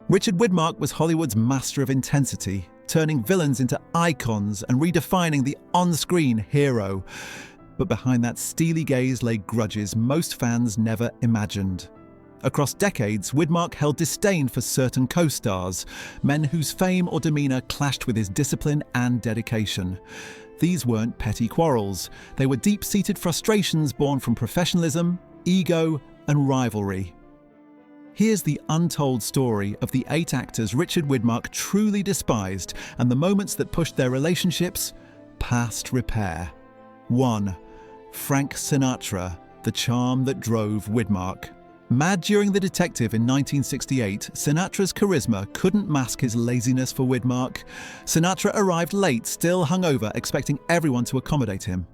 Richard Widmark was Hollywood's master of intensity, turning villains into icons and redefining the on-screen hero. But behind that steely gaze lay grudges most fans never imagined. Across decades, Widmark held disdain for certain co-stars, men whose fame or demeanour clashed with his discipline and dedication. These weren't petty quarrels. They were deep-seated frustrations born from professionalism, ego, and rivalry. Here's the untold story of the 8 actors Richard Widmark truly despised and the moments that pushed their relationships past repair. 1. Frank Sinatra, the charm that drove Widmark. Mad during The Detective in 1968, Sinatra's charisma couldn't mask his laziness for Widmark. Sinatra arrived late, still hungover, expecting everyone to accommodate him.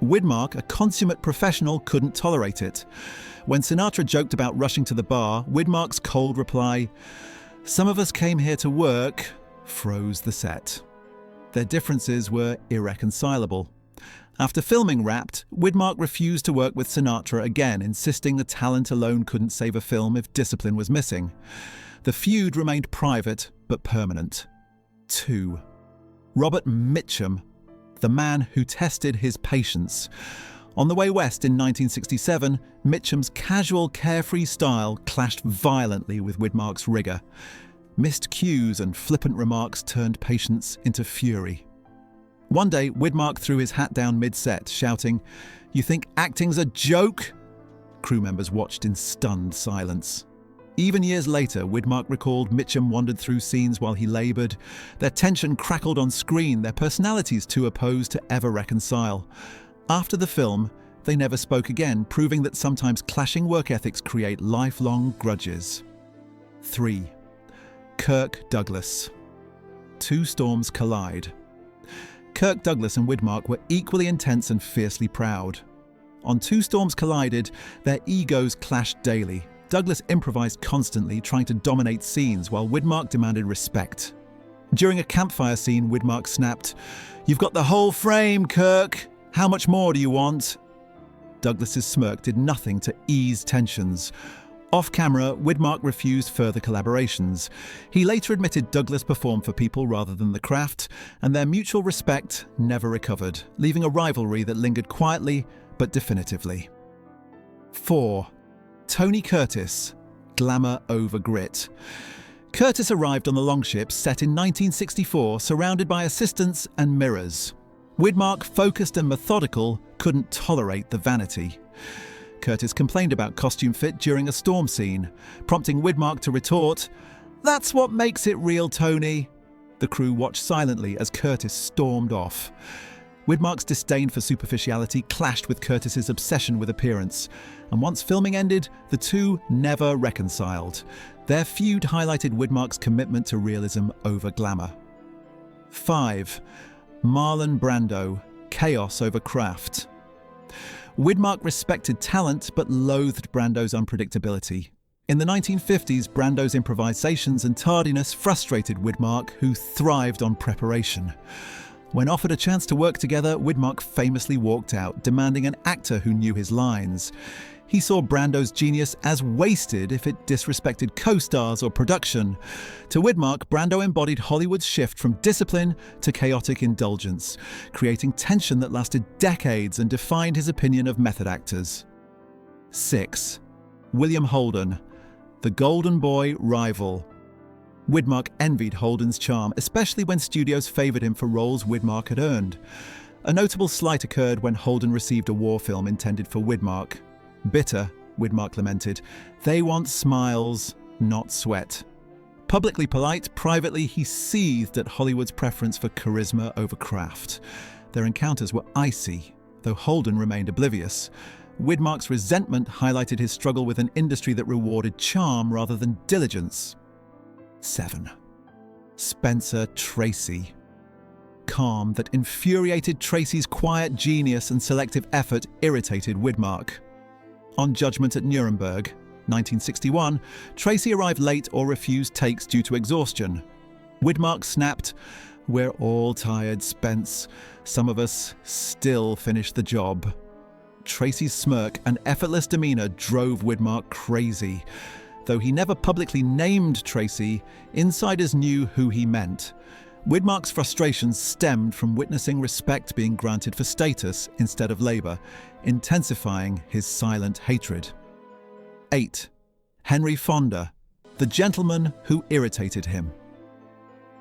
Widmark, a consummate professional, couldn't tolerate it. When Sinatra joked about rushing to the bar, Widmark's cold reply, "Some of us came here to work," froze the set. Their differences were irreconcilable. After filming Wrapped, Widmark refused to work with Sinatra again, insisting the talent alone couldn't save a film if discipline was missing. The feud remained private but permanent. 2. Robert Mitchum, the man who tested his patience. On the way west in 1967, Mitchum's casual, carefree style clashed violently with Widmark's rigour. Missed cues and flippant remarks turned patience into fury. One day, Widmark threw his hat down mid-set, shouting, "You think acting's a joke?" Crew members watched in stunned silence. Even years later, Widmark recalled Mitchum wandered through scenes while he laboured. Their tension crackled on screen, their personalities too opposed to ever reconcile. After the film, they never spoke again, proving that sometimes clashing work ethics create lifelong grudges. 3. Kirk Douglas. Two storms collide. Kirk Douglas and Widmark were equally intense and fiercely proud. On Two Storms Collided, their egos clashed daily. Douglas improvised constantly, trying to dominate scenes, while Widmark demanded respect. During a campfire scene, Widmark snapped, "You've got the whole frame, Kirk! How much more do you want?" Douglas's smirk did nothing to ease tensions. Off-camera, Widmark refused further collaborations. He later admitted Douglas performed for people rather than the craft, and their mutual respect never recovered, leaving a rivalry that lingered quietly but definitively. 4. Tony Curtis, glamour over grit. Curtis arrived on the Longship set in 1964, surrounded by assistants and mirrors. Widmark, focused and methodical, couldn't tolerate the vanity. Curtis complained about costume fit during a storm scene, prompting Widmark to retort, "That's what makes it real, Tony." The crew watched silently as Curtis stormed off. Widmark's disdain for superficiality clashed with Curtis's obsession with appearance, and once filming ended, the two never reconciled. Their feud highlighted Widmark's commitment to realism over glamour. 5. Marlon Brando, chaos over craft. Widmark respected talent but loathed Brando's unpredictability. In the 1950s, Brando's improvisations and tardiness frustrated Widmark, who thrived on preparation. When offered a chance to work together, Widmark famously walked out, demanding an actor who knew his lines. He saw Brando's genius as wasted if it disrespected co-stars or production. To Widmark, Brando embodied Hollywood's shift from discipline to chaotic indulgence, creating tension that lasted decades and defined his opinion of method actors. 6. William Holden, the golden boy rival. Widmark envied Holden's charm, especially when studios favoured him for roles Widmark had earned. A notable slight occurred when Holden received a war film intended for Widmark. "Bitter," Widmark lamented. "They want smiles, not sweat." Publicly polite, privately he seethed at Hollywood's preference for charisma over craft. Their encounters were icy, though Holden remained oblivious. Widmark's resentment highlighted his struggle with an industry that rewarded charm rather than diligence. 7. Spencer Tracy. Calm that infuriated Tracy's quiet genius and selective effort irritated Widmark. On Judgment at Nuremberg, 1961, Tracy arrived late or refused takes due to exhaustion. Widmark snapped, "We're all tired, Spence. Some of us still finish the job." Tracy's smirk and effortless demeanour drove Widmark crazy. Though he never publicly named Tracy, insiders knew who he meant. Widmark's frustrations stemmed from witnessing respect being granted for status instead of labour, intensifying his silent hatred. 8. Henry Fonda, the gentleman who irritated him.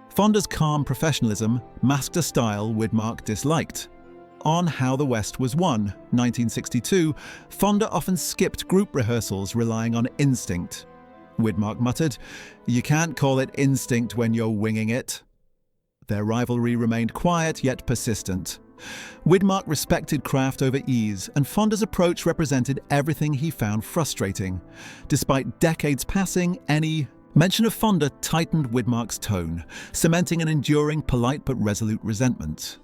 Fonda's calm professionalism masked a style Widmark disliked. On How the West Was Won, 1962, Fonda often skipped group rehearsals relying on instinct. Widmark muttered, "You can't call it instinct when you're winging it." Their rivalry remained quiet yet persistent. Widmark respected craft over ease, and Fonda's approach represented everything he found frustrating. Despite decades passing, any mention of Fonda tightened Widmark's tone, cementing an enduring, polite but resolute resentment.